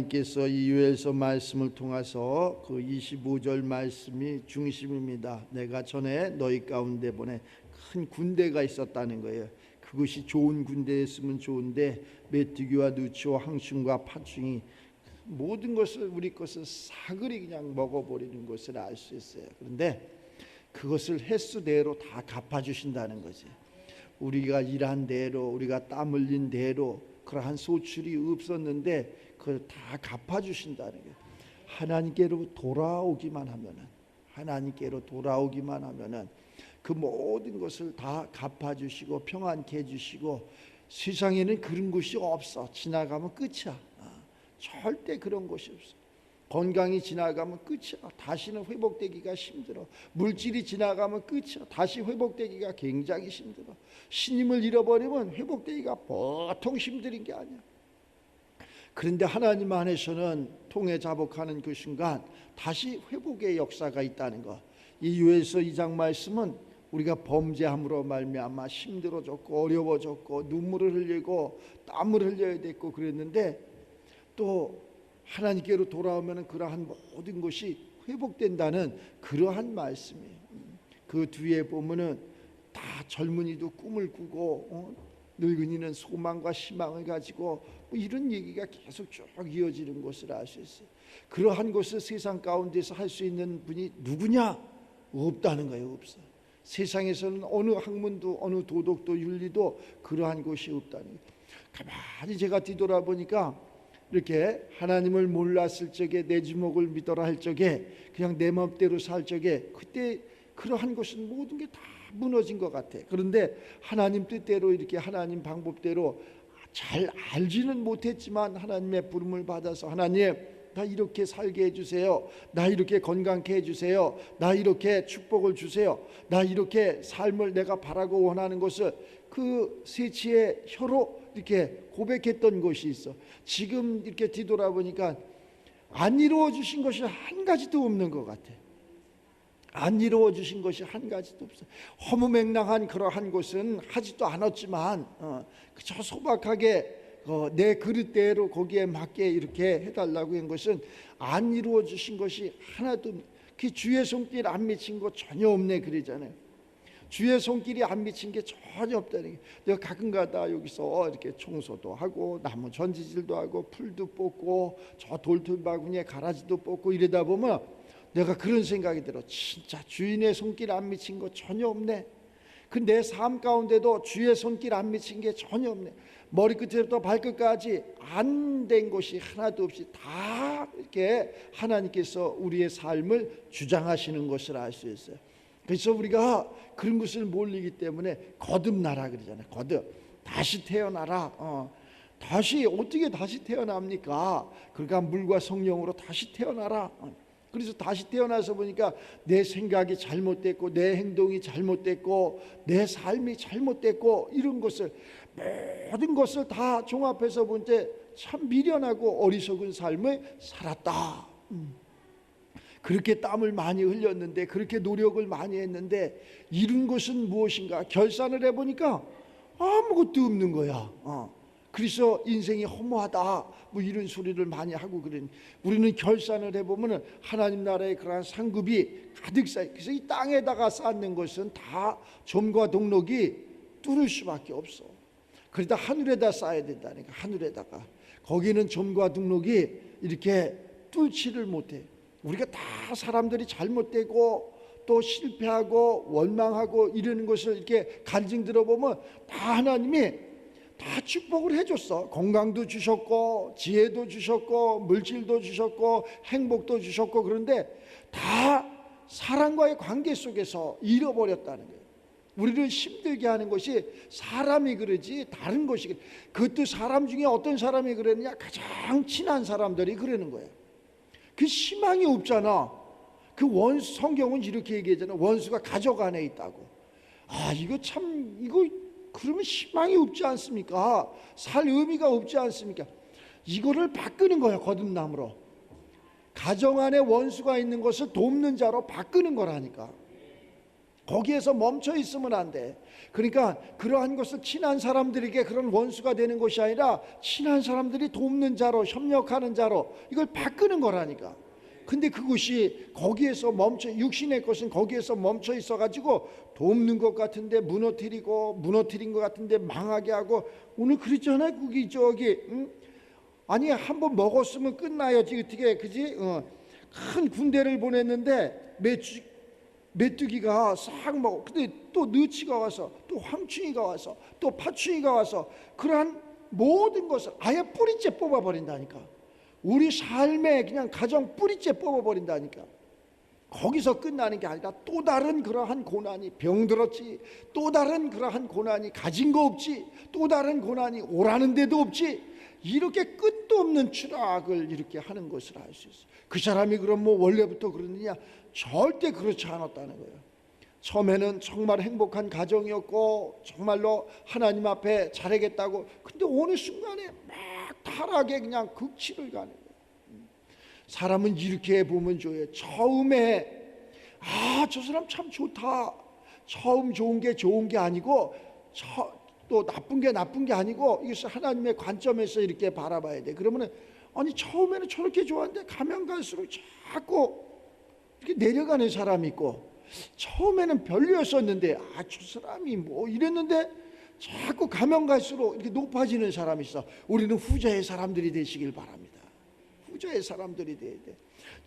하나님께서 이 요엘서 말씀을 통해서 그 25절 말씀이 중심입니다. 내가 전에 너희 가운데 보내 큰 군대가 있었다는 거예요. 그것이 좋은 군대였으면 좋은데 메뚜기와 누추와 항충과 파충이 모든 것을 우리 것을 사그리 그냥 먹어버리는 것을 알 수 있어요. 그런데 그것을 횟수대로 다 갚아주신다는 거지. 우리가 일한 대로, 우리가 땀 흘린 대로 그러한 소출이 없었는데 그걸 다 갚아주신다는 거예요. 하나님께로 돌아오기만 하면은, 하나님께로 돌아오기만 하면은 그 모든 것을 다 갚아주시고 평안케 해주시고, 세상에는 그런 것이 없어. 지나가면 끝이야. 절대 그런 것이 없어. 건강이 지나가면 끝이야. 다시는 회복되기가 힘들어. 물질이 지나가면 끝이야. 다시 회복되기가 굉장히 힘들어. 신임을 잃어버리면 회복되기가 보통 힘든 게 아니야. 그런데 하나님 안에서는 통해 자복하는 그 순간 다시 회복의 역사가 있다는 것. 이 요엘서 2장 말씀은 우리가 범죄함으로 말미암아 힘들어졌고 어려워졌고 눈물을 흘리고 땀을 흘려야 됐고 그랬는데, 또 하나님께로 돌아오면 그러한 모든 것이 회복된다는 그러한 말씀이에요. 그 뒤에 보면은 다 젊은이도 꿈을 꾸고 늙은이는 소망과 희망을 가지고 이런 얘기가 계속 쭉 이어지는 것을 알 수 있어요. 그러한 것을 세상 가운데서 할 수 있는 분이 누구냐? 없다는 거예요. 없어. 세상에서는 어느 학문도 어느 도덕도 윤리도 그러한 것이 없다는 거예요. 가만히 제가 뒤돌아보니까 이렇게 하나님을 몰랐을 적에, 내 주먹을 믿어라 할 적에, 그냥 내 맘대로 살 적에, 그때 그러한 것은 모든 게 다 무너진 것 같아. 그런데 하나님 뜻대로 이렇게 하나님 방법대로 잘 알지는 못했지만 하나님의 부름을 받아서, 하나님 나 이렇게 살게 해주세요, 나 이렇게 건강케 해주세요, 나 이렇게 축복을 주세요, 나 이렇게 삶을 내가 바라고 원하는 것을 그 세치의 혀로 이렇게 고백했던 것이 있어. 지금 이렇게 뒤돌아보니까 안 이루어 주신 것이 한 가지도 없는 것 같아. 안 이루어 주신 것이 한 가지도 없어. 허무맹랑한 그러한 것은 하지도 않았지만 그저 소박하게 내 그릇대로 거기에 맞게 이렇게 해달라고 한 것은 안 이루어 주신 것이 하나도 없네. 그 주의 손길 안 미친 거 전혀 없네 그러잖아요. 주의 손길이 안 미친 게 전혀 없다는 게, 내가 가끔가다 여기서 이렇게 청소도 하고 나무 전지질도 하고 풀도 뽑고 저 돌틀바구니에 가라지도 뽑고 이러다 보면 내가 그런 생각이 들어. 진짜 주인의 손길 안 미친 거 전혀 없네. 그 내 삶 가운데도 주의 손길 안 미친 게 전혀 없네. 머리끝부터 발끝까지 안 된 것이 하나도 없이 다 이렇게 하나님께서 우리의 삶을 주장하시는 것을 알 수 있어요. 그래서 우리가 그런 것을 모르기 때문에 거듭나라 그러잖아요. 다시 태어나라. 다시 어떻게 다시 태어납니까? 그러니까 물과 성령으로 다시 태어나라. 그래서 다시 태어나서 보니까 내 생각이 잘못됐고 내 행동이 잘못됐고 내 삶이 잘못됐고 이런 것을, 모든 것을 다 종합해서 볼 때 참 미련하고 어리석은 삶을 살았다. 그렇게 땀을 많이 흘렸는데, 그렇게 노력을 많이 했는데 이룬 것은 무엇인가? 결산을 해보니까 아무것도 없는 거야. 그래서 인생이 허무하다 뭐 이런 소리를 많이 하고 그러니, 우리는 결산을 해보면 하나님 나라의 그러한 상급이 가득 쌓여. 그래서 이 땅에다가 쌓는 것은 다 점과 동록이 뚫을 수밖에 없어. 그러다 하늘에다 쌓아야 된다니까. 하늘에다가 거기는 점과 동록이 이렇게 뚫지를 못해. 우리가 다 사람들이 잘못되고 또 실패하고 원망하고 이러는 것을 이렇게 간증 들어보면 다 하나님이 다 축복을 해줬어. 건강도 주셨고 지혜도 주셨고 물질도 주셨고 행복도 주셨고, 그런데 다 사람과의 관계 속에서 잃어버렸다는 거예요. 우리를 힘들게 하는 것이 사람이 그러지 다른 것이 그래. 그것도 사람 중에 어떤 사람이 그러느냐? 가장 친한 사람들이 그러는 거예요. 그 희망이 없잖아. 그 원수, 성경은 이렇게 얘기하잖아. 원수가 가족 안에 있다고. 이거 참, 이거 그러면 희망이 없지 않습니까? 살 의미가 없지 않습니까? 이거를 바꾸는 거야. 거듭남으로. 가정 안에 원수가 있는 것을 돕는 자로 바꾸는 거라니까. 거기에서 멈춰 있으면 안 돼. 그러니까 그러한 것을 친한 사람들에게 그런 원수가 되는 것이 아니라 친한 사람들이 돕는 자로, 협력하는 자로 이걸 바꾸는 거라니까. 근데 그것이 거기에서 육신의 것은 거기에서 멈춰 있어 가지고 돕는 것 같은데 무너뜨린 것 같은데 망하게 하고. 오늘 그랬잖아요. 거기 저기 아니 한번 먹었으면 끝나야지 어떻게, 그지? 큰 군대를 보냈는데 메뚜기가 싹 먹어. 근데 또 너치가 와서, 또 황충이가 와서, 또 파충이가 와서 그러한 모든 것을 아예 뿌리째 뽑아버린다니까. 우리 삶의 그냥 가정 뿌리째 뽑아버린다니까. 거기서 끝나는 게 아니라 또 다른 그러한 고난이, 병들었지, 또 다른 그러한 고난이, 가진 거 없지, 또 다른 고난이 오라는 데도 없지, 이렇게 끝도 없는 추락을 이렇게 하는 것을 알 수 있어요. 그 사람이 그럼 뭐 원래부터 그러느냐? 절대 그렇지 않았다는 거예요. 처음에는 정말 행복한 가정이었고 정말로 하나님 앞에 잘하겠다고, 근데 어느 순간에 막 타락에 그냥 극치를 가는 거예요. 사람은 이렇게 보면 좋아요. 처음에 저 사람 참 좋다, 처음 좋은 게 좋은 게 아니고 또 나쁜 게 아니고, 이것을 하나님의 관점에서 이렇게 바라봐야 돼. 그러면은 아니 처음에는 저렇게 좋았는데 가면 갈수록 자꾸 이렇게 내려가는 사람이 있고, 처음에는 별로였었는데 저 사람이 뭐 이랬는데 자꾸 가면 갈수록 이렇게 높아지는 사람이 있어. 우리는 후자의 사람들이 되시길 바랍니다. 후자의 사람들이 돼야 돼.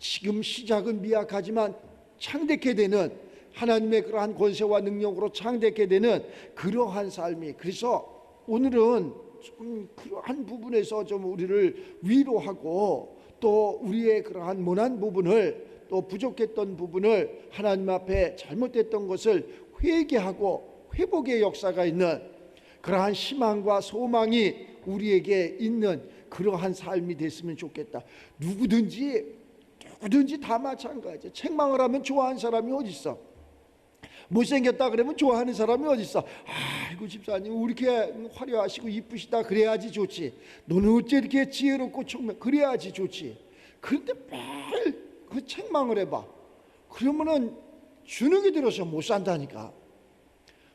지금 시작은 미약하지만 창대케 되는, 하나님의 그러한 권세와 능력으로 창대케 되는 그러한 삶이. 그래서 오늘은 좀 그러한 부분에서 좀 우리를 위로하고, 또 우리의 그러한 모난 부분을, 또 부족했던 부분을 하나님 앞에 잘못됐던 것을 회개하고 회복의 역사가 있는 그러한 희망과 소망이 우리에게 있는 그러한 삶이 됐으면 좋겠다. 누구든지 다 마찬가지야. 책망을 하면 좋아하는 사람이 어디 있어? 못생겼다 그러면 좋아하는 사람이 어디 있어? 아이고 집사님 우리 이렇게 화려하시고 이쁘시다 그래야지 좋지. 너는 어째 이렇게 지혜롭고 그래야지 좋지. 그런데 매일 그 책망을 해봐. 그러면은 주눅이 들어서 못 산다니까.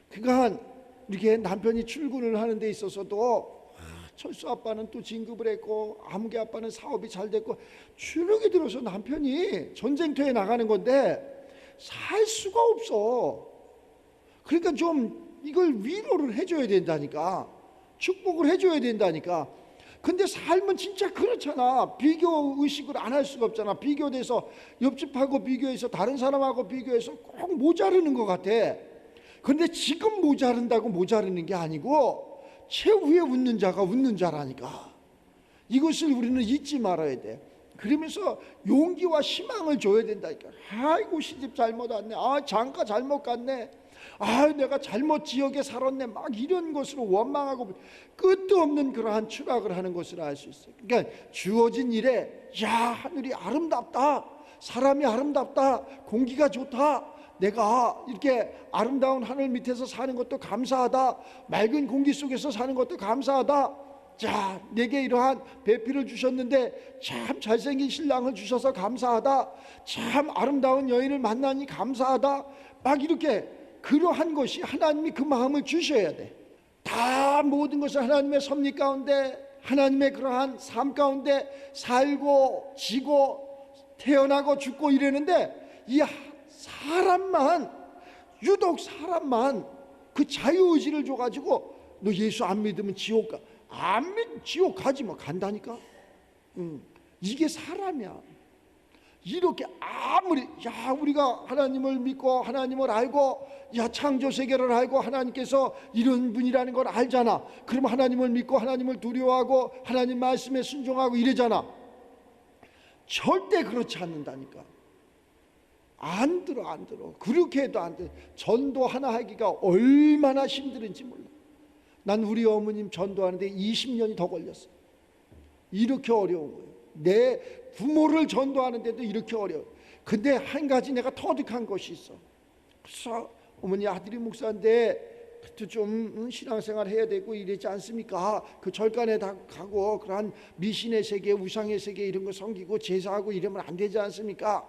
그러니까 이렇게 남편이 출근을 하는 데 있어서도 철수 아빠는 또 진급을 했고, 아무개 아빠는 사업이 잘 됐고, 주눅이 들어서 남편이 전쟁터에 나가는 건데 살 수가 없어. 그러니까 좀 이걸 위로를 해줘야 된다니까. 축복을 해줘야 된다니까. 근데 삶은 진짜 그렇잖아. 비교 의식을 안 할 수가 없잖아. 비교돼서 옆집하고 비교해서 다른 사람하고 비교해서 꼭 모자르는 것 같아. 그런데 지금 모자른다고 모자르는 게 아니고 최후에 웃는 자가 웃는 자라니까. 이것을 우리는 잊지 말아야 돼. 그러면서 용기와 희망을 줘야 된다니까. 아이고 시집 잘못 왔네, 장가 잘못 갔네, 내가 잘못 지역에 살았네, 막 이런 것으로 원망하고 끝도 없는 그러한 추락을 하는 것을 알 수 있어요. 그러니까 주어진 일에 하늘이 아름답다, 사람이 아름답다, 공기가 좋다, 내가 이렇게 아름다운 하늘 밑에서 사는 것도 감사하다, 맑은 공기 속에서 사는 것도 감사하다, 자 내게 이러한 배필을 주셨는데 참 잘생긴 신랑을 주셔서 감사하다, 참 아름다운 여인을 만나니 감사하다, 막 이렇게 그러한 것이 하나님이 그 마음을 주셔야 돼. 다 모든 것을 하나님의 섭리 가운데, 하나님의 그러한 삶 가운데 살고 지고 태어나고 죽고 이러는데, 이 유독 사람만 그 자유의지를 줘가지고 너 예수 안 믿으면 지옥 가. 지옥 가지 뭐. 간다니까. 이게 사람이야. 이렇게 아무리 우리가 하나님을 믿고 하나님을 알고 창조 세계를 알고 하나님께서 이런 분이라는 걸 알잖아. 그러면 하나님을 믿고 하나님을 두려워하고 하나님 말씀에 순종하고 이러잖아. 절대 그렇지 않는다니까. 안 들어. 그렇게 해도 안 돼. 전도 하나 하기가 얼마나 힘든지 몰라. 난 우리 어머님 전도하는데 20년이 더 걸렸어. 이렇게 어려운 거예요. 내 부모를 전도하는데도 이렇게 어려워. 근데 한 가지 내가 터득한 것이 있어. 그래서 어머니 아들이 목사인데 그래도 좀 신앙생활 해야 되고 이러지 않습니까? 그 절간에 다 가고 그러한 미신의 세계, 우상의 세계 이런 거 섬기고 제사하고 이러면 안 되지 않습니까?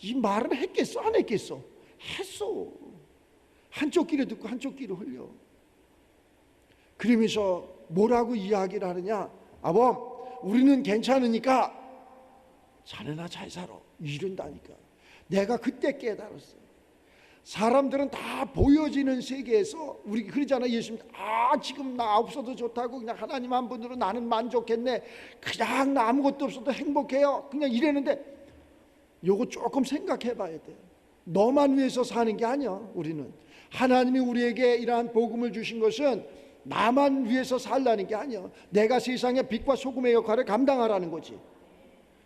이 말을 했겠어 안 했겠어? 했어. 한쪽 귀로 듣고 한쪽 귀로 흘려. 그러면서 뭐라고 이야기를 하느냐? 아범, 우리는 괜찮으니까 자네나 잘 살아. 이런다니까. 내가 그때 깨달았어. 사람들은 다 보여지는 세계에서, 우리 그러잖아. 예수님, 지금 나 없어도 좋다고, 그냥 하나님 한 분으로 나는 만족했네, 그냥 나 아무것도 없어도 행복해요, 그냥 이랬는데, 요거 조금 생각해 봐야 돼. 너만 위해서 사는 게 아니야. 우리는 하나님이 우리에게 이러한 복음을 주신 것은 나만 위해서 살라는 게 아니야. 내가 세상의 빛과 소금의 역할을 감당하라는 거지.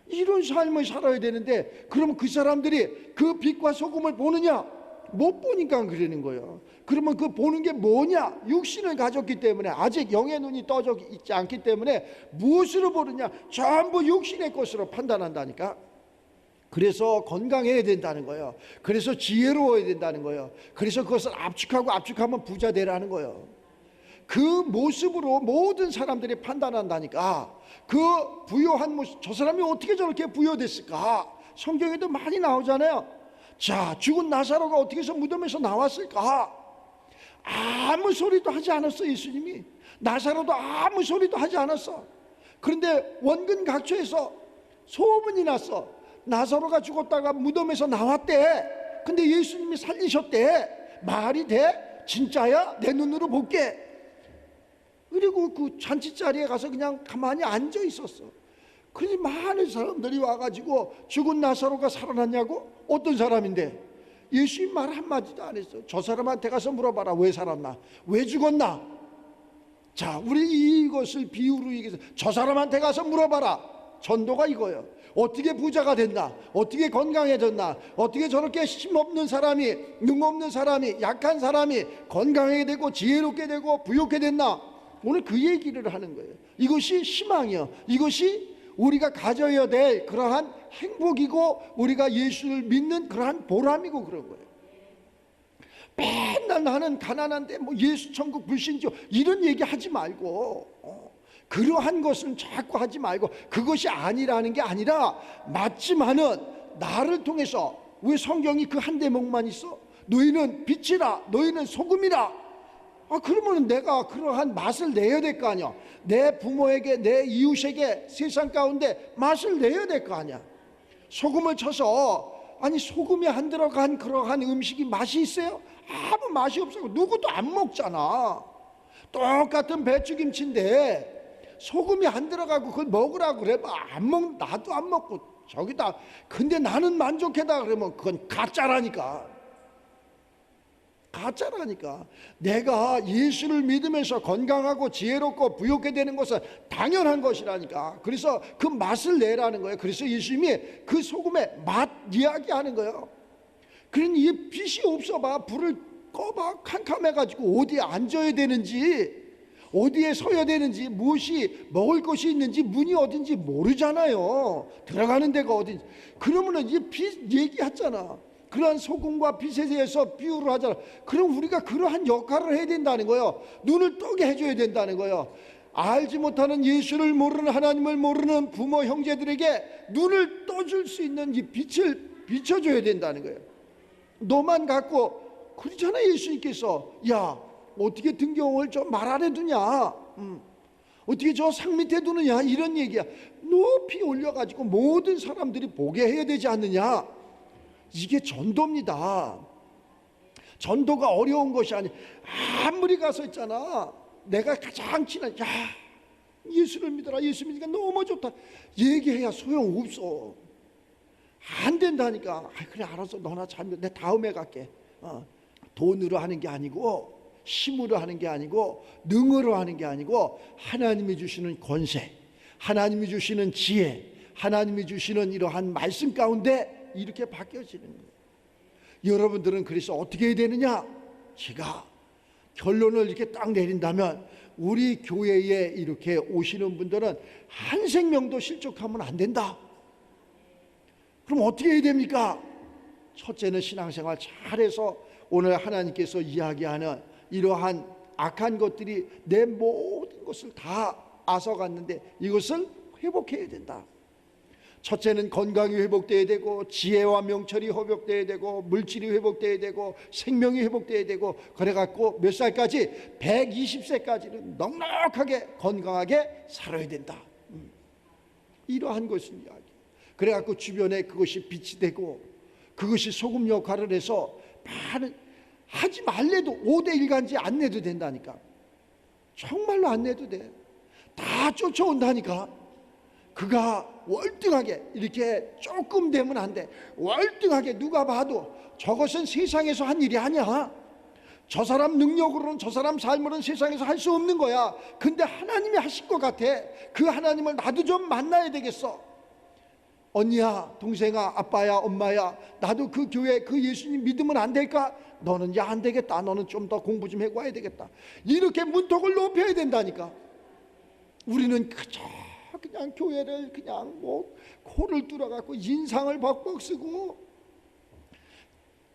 이런 삶을 살아야 되는데, 그러면 그 사람들이 그 빛과 소금을 보느냐? 못 보니까 그러는 거예요. 그러면 그 보는 게 뭐냐? 육신을 가졌기 때문에, 아직 영의 눈이 떠져 있지 않기 때문에 무엇으로 보느냐? 전부 육신의 것으로 판단한다니까. 그래서 건강해야 된다는 거예요. 그래서 지혜로워야 된다는 거예요. 그래서 그것을 압축하면 부자 되라는 거예요. 그 모습으로 모든 사람들이 판단한다니까. 그 부요한 모습, 저 사람이 어떻게 저렇게 부요됐을까? 성경에도 많이 나오잖아요. 자, 죽은 나사로가 어떻게 해서 무덤에서 나왔을까? 아무 소리도 하지 않았어. 예수님이 나사로도 아무 소리도 하지 않았어. 그런데 원근 각처에서 소문이 났어. 나사로가 죽었다가 무덤에서 나왔대. 근데 예수님이 살리셨대. 말이 돼? 진짜야? 내 눈으로 볼게. 그리고 그 잔치자리에 가서 그냥 가만히 앉아 있었어. 그래서 많은 사람들이 와가지고 죽은 나사로가 살아났냐고? 어떤 사람인데? 예수님 말 한마디도 안 했어. 저 사람한테 가서 물어봐라. 왜 살았나? 왜 죽었나? 자, 우리 이것을 비유로 얘기해서 저 사람한테 가서 물어봐라. 전도가 이거예요. 어떻게 부자가 됐나? 어떻게 건강해졌나? 어떻게 저렇게 힘없는 사람이, 능없는 사람이, 약한 사람이 건강하게 되고 지혜롭게 되고 부욕게 됐나? 오늘 그 얘기를 하는 거예요. 이것이 희망이요. 이것이 우리가 가져야 될 그러한 행복이고, 우리가 예수를 믿는 그러한 보람이고 그런 거예요. 맨날 나는 가난한데 뭐 예수 천국 불신조 이런 얘기 하지 말고, 그러한 것은 자꾸 하지 말고, 그것이 아니라는 게 아니라, 맞지만은 나를 통해서, 왜 성경이 그 한 대목만 있어? 너희는 빛이라, 너희는 소금이라. 그러면 내가 그러한 맛을 내야 될 거 아니야. 내 부모에게, 내 이웃에게 세상 가운데 맛을 내야 될 거 아니야. 소금을 쳐서, 아니 소금이 안 들어간 그러한 음식이 맛이 있어요? 아무 맛이 없어요. 누구도 안 먹잖아. 똑같은 배추김치인데 소금이 안 들어가고 그걸 먹으라고 그래 봐. 안 먹, 나도 안 먹고 저기다. 근데 나는 만족하다 그러면 그건 가짜라니까. 가짜라니까. 내가 예수를 믿으면서 건강하고 지혜롭고 부욕게 되는 것은 당연한 것이라니까. 그래서 그 맛을 내라는 거예요. 그래서 예수님이 그 소금의 맛 이야기하는 거예요. 그러니 이 빛이 없어봐. 불을 꺼봐. 캄캄해가지고 어디에 앉아야 되는지, 어디에 서야 되는지, 무엇이 먹을 것이 있는지, 문이 어딘지 모르잖아요. 들어가는 데가 어딘지. 그러면은 이 빛 얘기하잖아. 그러한 소금과 빛에 대해서 비유를 하잖아. 그럼 우리가 그러한 역할을 해야 된다는 거예요. 눈을 뜨게 해줘야 된다는 거예요. 알지 못하는 예수를 모르는, 하나님을 모르는 부모 형제들에게 눈을 떠줄 수 있는 이 빛을 비춰줘야 된다는 거예요. 너만 갖고, 그러잖아. 예수님께서 야 어떻게 등경을 저 말 아래 두냐, 어떻게 저 상 밑에 두느냐, 이런 얘기야. 높이 올려가지고 모든 사람들이 보게 해야 되지 않느냐. 이게 전도입니다. 전도가 어려운 것이 아니. 아무리 가서 있잖아, 내가 가장 친한, 야 예수를 믿어라, 예수 믿으니까 너무 좋다, 얘기해야 소용없어. 안 된다니까. 그래 알았어, 너나 잘 믿어, 내 다음에 갈게. 돈으로 하는 게 아니고, 힘으로 하는 게 아니고, 능으로 하는 게 아니고, 하나님이 주시는 권세, 하나님이 주시는 지혜, 하나님이 주시는 이러한 말씀 가운데 이렇게 바뀌어지는 거예요. 여러분들은 그래서 어떻게 해야 되느냐? 제가 결론을 이렇게 딱 내린다면, 우리 교회에 이렇게 오시는 분들은 한 생명도 실족하면 안 된다. 그럼 어떻게 해야 됩니까? 첫째는 신앙생활 잘해서 오늘 하나님께서 이야기하는 이러한 악한 것들이 내 모든 것을 다 앗아갔는데 이것을 회복해야 된다. 첫째는 건강이 회복돼야 되고, 지혜와 명철이 회복돼야 되고, 물질이 회복돼야 되고, 생명이 회복돼야 되고, 그래갖고 몇 살까지? 120세까지는 넉넉하게 건강하게 살아야 된다. 이러한 것은 이야기. 그래갖고 주변에 그것이 빛이 되고, 그것이 소금 역할을 해서 많은, 하지 말래도 5대1 간지 안 내도 된다니까. 정말로 안 내도 돼. 다 쫓아온다니까. 그가 월등하게, 이렇게 조금 되면 안 돼. 월등하게 누가 봐도 저것은 세상에서 한 일이 아니야. 저 사람 능력으로는, 저 사람 삶으로는 세상에서 할 수 없는 거야. 근데 하나님이 하실 것 같아. 그 하나님을 나도 좀 만나야 되겠어. 언니야, 동생아, 아빠야, 엄마야, 나도 그 교회, 그 예수님 믿으면 안 될까? 너는 야, 안 되겠다. 너는 좀 더 공부 좀 해봐야 되겠다. 이렇게 문턱을 높여야 된다니까. 우리는 그냥 교회를 그냥 뭐 코를 뚫어갖고 인상을 벅벅 쓰고,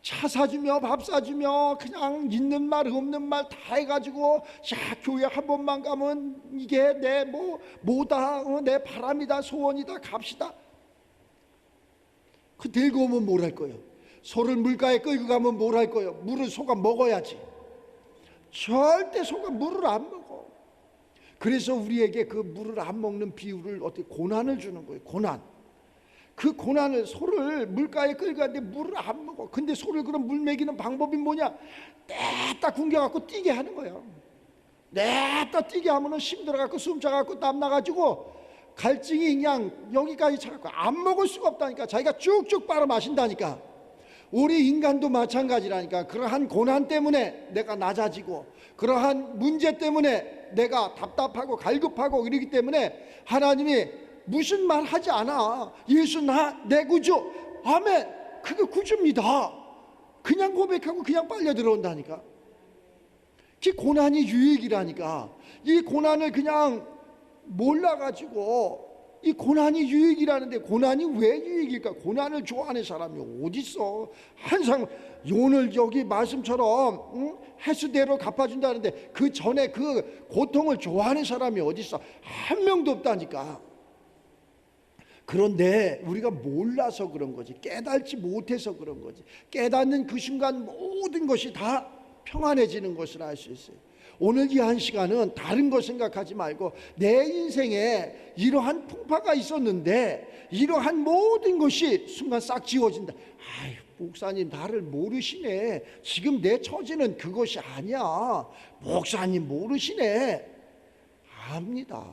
차 사주며 밥 사주며 그냥 있는 말 없는 말 다 해가지고, 자, 교회 한 번만 가면 이게 내 뭐다, 내 바람이다, 소원이다, 갑시다. 그 들고 오면 뭘 할 거예요? 소를 물가에 끌고 가면 뭘 할 거예요? 물을 소가 먹어야지. 절대 소가 물을 안 먹어. 그래서 우리에게 그 물을 안 먹는 비유를 어떻게, 고난을 주는 거예요. 고난. 그 고난을, 소를 물가에 끌고 가는데 물을 안 먹어. 근데 소를 그럼 물 먹이는 방법이 뭐냐? 냅다 굶겨갖고 뛰게 하는 거예요. 냅다 뛰게 하면은 힘들어갖고 숨 차갖고 땀 나가지고 갈증이 그냥 여기까지 차갖고 안 먹을 수가 없다니까. 자기가 쭉쭉 빨아 마신다니까. 우리 인간도 마찬가지라니까. 그러한 고난 때문에 내가 낮아지고, 그러한 문제 때문에 내가 답답하고 갈급하고 이러기 때문에 하나님이 무슨 말 하지 않아. 예수 내 구주, 아멘. 그게 구주입니다. 그냥 고백하고 그냥 빨려 들어온다니까. 그 고난이 유익이라니까. 이 고난을 그냥 몰라가지고, 이 고난이 유익이라는데, 고난이 왜 유익일까? 고난을 좋아하는 사람이 어디 있어? 항상 오늘 여기 말씀처럼 횟수대로 갚아준다는데, 그 전에 그 고통을 좋아하는 사람이 어디 있어? 한 명도 없다니까. 그런데 우리가 몰라서 그런 거지, 깨달지 못해서 그런 거지. 깨닫는 그 순간 모든 것이 다 평안해지는 것을 알 수 있어요. 오늘 이 한 시간은 다른 거 생각하지 말고, 내 인생에 이러한 풍파가 있었는데 이러한 모든 것이 순간 싹 지워진다. 아유, 목사님 나를 모르시네. 지금 내 처지는 그것이 아니야. 목사님 모르시네. 압니다.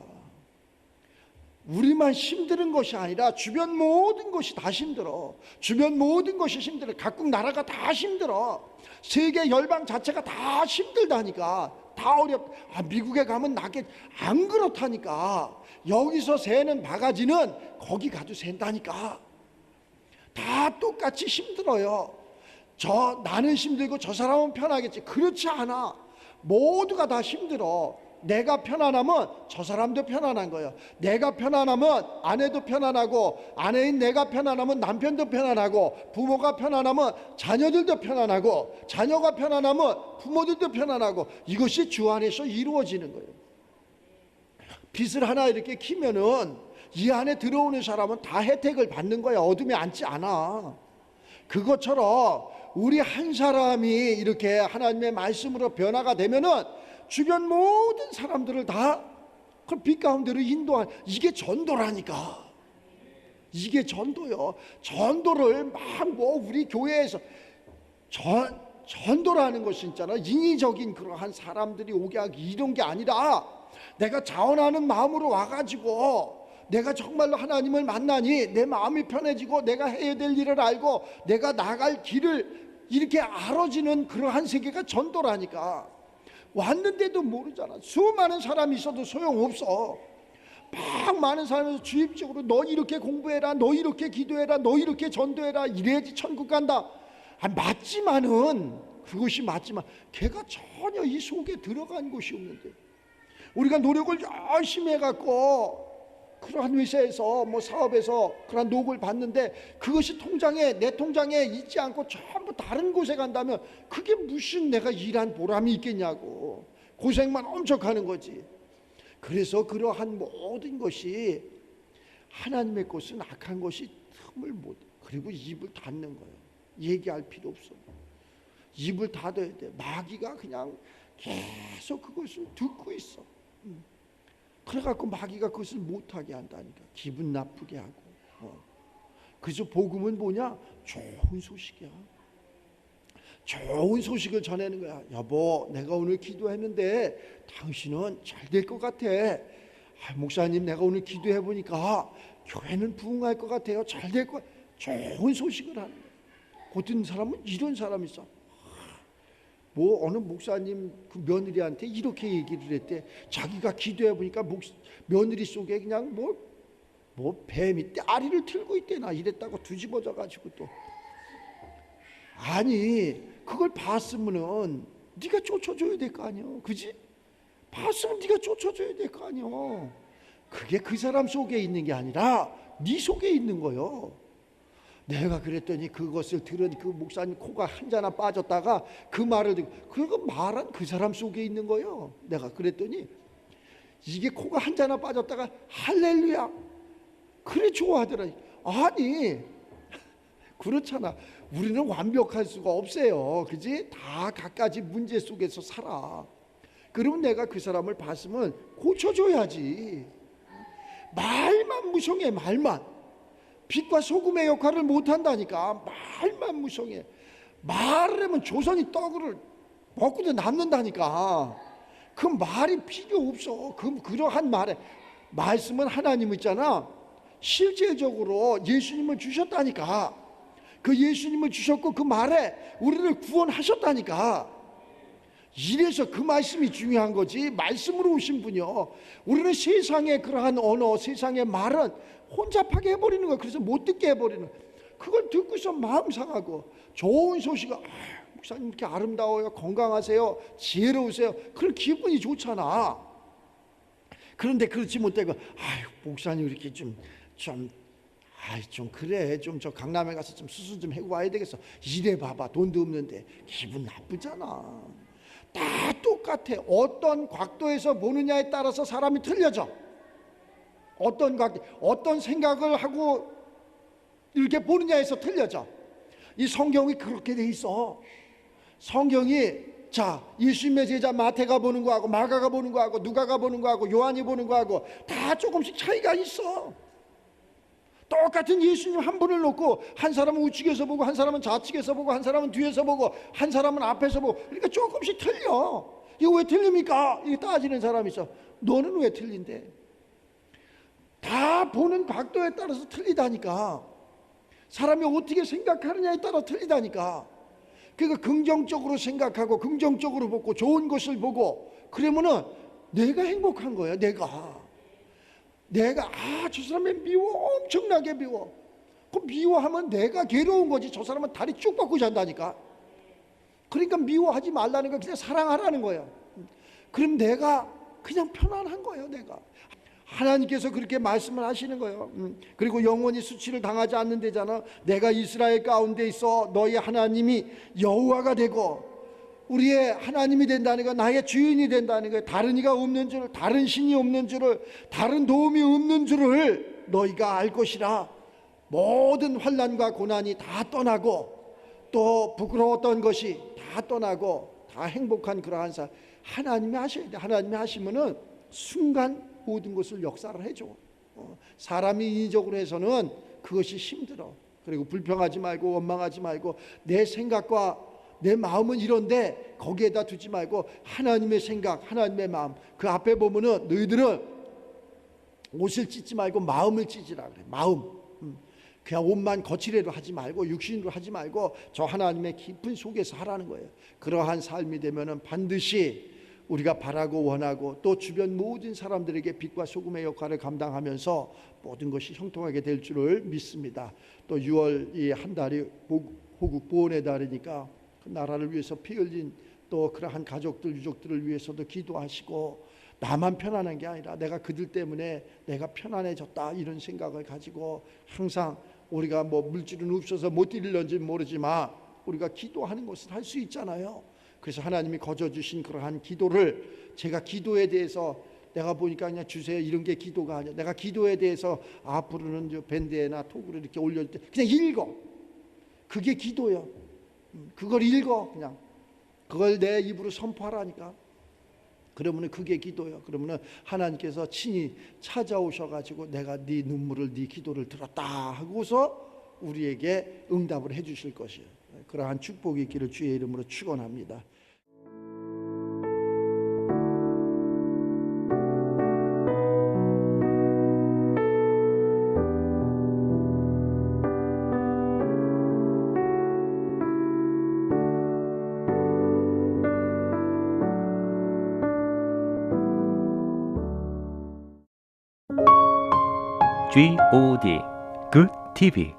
우리만 힘든 것이 아니라 주변 모든 것이 다 힘들어. 주변 모든 것이 힘들어. 각국 나라가 다 힘들어. 세계 열방 자체가 다 힘들다니까. 다 어렵다. 미국에 가면 나게 안 그렇다니까. 여기서 새는 바가지는 거기 가도 샌다니까. 다 똑같이 힘들어요. 나는 힘들고 저 사람은 편하겠지. 그렇지 않아. 모두가 다 힘들어. 내가 편안하면 저 사람도 편안한 거예요. 내가 편안하면 아내도 편안하고, 아내인 내가 편안하면 남편도 편안하고, 부모가 편안하면 자녀들도 편안하고, 자녀가 편안하면 부모들도 편안하고, 이것이 주 안에서 이루어지는 거예요. 빛을 하나 이렇게 키면은 이 안에 들어오는 사람은 다 혜택을 받는 거야. 어둠에 앉지 않아. 그것처럼 우리 한 사람이 이렇게 하나님의 말씀으로 변화가 되면은 주변 모든 사람들을 다 그 빛 가운데로 인도한, 이게 전도라니까. 이게 전도요. 전도를 막 우리 교회에서 전도라는 것이 있잖아. 인위적인 그러한 사람들이 오게 하기, 이런 게 아니라 내가 자원하는 마음으로 와가지고 내가 정말로 하나님을 만나니 내 마음이 편해지고, 내가 해야 될 일을 알고 내가 나갈 길을 이렇게 알아지는 그러한 세계가 전도라니까. 왔는데도 모르잖아. 수많은 사람이 있어도 소용없어. 막 많은 사람에서 주입적으로 너 이렇게 공부해라, 너 이렇게 기도해라, 너 이렇게 전도해라, 이래야지 천국 간다. 맞지만은, 그것이 맞지만 걔가 전혀 이 속에 들어간 것이 없는데, 우리가 노력을 열심히 해갖고 그러한 회사에서 사업에서 그러한 노고를 받는데 그것이 내 통장에 있지 않고 전부 다른 곳에 간다면 그게 무슨 내가 일한 보람이 있겠냐고. 고생만 엄청 하는 거지. 그래서 그러한 모든 것이 하나님의 것은 악한 것이 틈을 못, 그리고 입을 닫는 거예요. 얘기할 필요 없어. 입을 닫아야 돼. 마귀가 그냥 계속 그것을 듣고 있어. 그래갖고 마귀가 그것을 못하게 한다니까. 기분 나쁘게 하고. 그래서 복음은 뭐냐? 좋은 소식이야. 좋은 소식을 전하는 거야. 여보, 내가 오늘 기도했는데 당신은 잘 될 것 같아. 목사님, 내가 오늘 기도해 보니까 교회는 부흥할 것 같아요. 잘 될 것. 좋은 소식을 하는 거야. 어떤 사람은 이런 사람이 있어. 뭐 어느 목사님 그 며느리한테 이렇게 얘기를 했대. 자기가 기도해 보니까 며느리 속에 그냥 뭐 뱀이 아리를 틀고 있대나 이랬다고 뒤집어져 가지고 또. 아니, 그걸 봤으면은 네가 쫓아줘야 될 거 아니야. 그지? 봤으면 네가 쫓아줘야 될 거 아니야. 그게 그 사람 속에 있는 게 아니라 네 속에 있는 거요. 내가 그랬더니 그것을 들은 그 목사님 코가 한 자나 빠졌다가 그 말을 듣고, 그 말은 그 사람 속에 있는 거요. 내가 그랬더니 이게 코가 한 자나 빠졌다가 할렐루야 그래 좋아하더라. 아니 그렇잖아. 우리는 완벽할 수가 없어요. 그지? 다 각가지 문제 속에서 살아. 그러면 내가 그 사람을 봤으면 고쳐줘야지. 말만 무성해. 말만. 빛과 소금의 역할을 못한다니까. 말만 무성해. 말을 하면 조선이 떡을 먹고도 남는다니까. 그 말이 필요 없어. 그러한 말에 말씀은 하나님 있잖아. 실제적으로 예수님을 주셨다니까. 그 예수님을 주셨고 그 말에 우리를 구원하셨다니까. 이래서 그 말씀이 중요한 거지. 말씀으로 오신 분이요. 우리는 세상의 그러한 언어, 세상의 말은 혼잡하게 해버리는 거야. 그래서 못 듣게 해버리는 거야. 그걸 듣고서 마음 상하고. 좋은 소식을 목사님 이렇게 아름다워요, 건강하세요, 지혜로우세요, 그런 기분이 좋잖아. 그런데 그렇지 못하고 목사님 이렇게 좀 그래, 좀 저 강남에 가서 좀 수술 좀 해고 와야 되겠어. 이래 봐봐, 돈도 없는데. 기분 나쁘잖아. 다 똑같아. 어떤 각도에서 보느냐에 따라서 사람이 틀려져. 어떤 각도, 어떤 생각을 하고 이렇게 보느냐에서 틀려져. 이 성경이 그렇게 돼 있어. 성경이 자, 예수님의 제자 마태가 보는 거하고 마가가 보는 거하고 누가가 보는 거하고 요한이 보는 거하고 다 조금씩 차이가 있어. 똑같은 예수님 한 분을 놓고 한 사람은 우측에서 보고 한 사람은 좌측에서 보고 한 사람은 뒤에서 보고 한 사람은 앞에서 보고, 그러니까 조금씩 틀려. 이거 왜 틀립니까? 이게 따지는 사람이 있어. 너는 왜 틀린데? 다 보는 각도에 따라서 틀리다니까. 사람이 어떻게 생각하느냐에 따라 틀리다니까. 그러니까 긍정적으로 생각하고 긍정적으로 보고 좋은 것을 보고 그러면은 내가 행복한 거야. 내가 저 사람이 미워, 엄청나게 미워. 그 미워하면 내가 괴로운 거지. 저 사람은 다리 쭉 뻗고 잔다니까. 그러니까 미워하지 말라는 거, 그냥 사랑하라는 거야. 그럼 내가 그냥 편안한 거예요. 내가 하나님께서 그렇게 말씀을 하시는 거예요. 그리고 영원히 수치를 당하지 않는 데잖아. 내가 이스라엘 가운데 있어 너희 하나님이 여호와가 되고 우리의 하나님이 된다는 거, 나의 주인이 된다는 거예요. 다른 이가 없는 줄을, 다른 신이 없는 줄을, 다른 도움이 없는 줄을 너희가 알 것이라. 모든 환난과 고난이 다 떠나고 또 부끄러웠던 것이 다 떠나고 다 행복한 그러한 사 하나님이 하셔야 돼. 하나님이 하시면은 순간 모든 것을 역사를 해줘. 사람이 인위적으로 해서는 그것이 힘들어. 그리고 불평하지 말고 원망하지 말고 내 생각과 내 마음은 이런데 거기에다 두지 말고 하나님의 생각, 하나님의 마음, 그 앞에 보면은 너희들은 옷을 찢지 말고 마음을 찢으라 그래. 마음. 그냥 옷만 거칠애로 하지 말고 육신으로 하지 말고 저 하나님의 깊은 속에서 하라는 거예요. 그러한 삶이 되면은 반드시 우리가 바라고 원하고 또 주변 모든 사람들에게 빛과 소금의 역할을 감당하면서 모든 것이 형통하게 될 줄을 믿습니다. 또 6월 이 한 달이 호국 보훈의 달이니까 그 나라를 위해서 피 흘린 또 그러한 가족들, 유족들을 위해서도 기도하시고, 나만 편안한 게 아니라 내가 그들 때문에 내가 편안해졌다 이런 생각을 가지고 항상 우리가 뭐 물질은 없어서 못 드릴런지 모르지만 우리가 기도하는 것을 할 수 있잖아요. 그래서 하나님이 거저 주신 그러한 기도를 제가 기도에 대해서 내가 보니까 그냥 주세요 이런 게 기도가 아니야. 내가 기도에 대해서 앞으로는 저 밴드에나 톡으로 이렇게 올릴 때 그냥 읽어. 그게 기도요. 그걸 읽어. 그냥 그걸 내 입으로 선포하라니까. 그러면 그게 기도요. 그러면 하나님께서 친히 찾아오셔가지고 내가 네 눈물을, 네 기도를 들었다 하고서 우리에게 응답을 해주실 것이에요. 그러한 축복이 있기를 주의 이름으로 축원합니다. GOD Good TV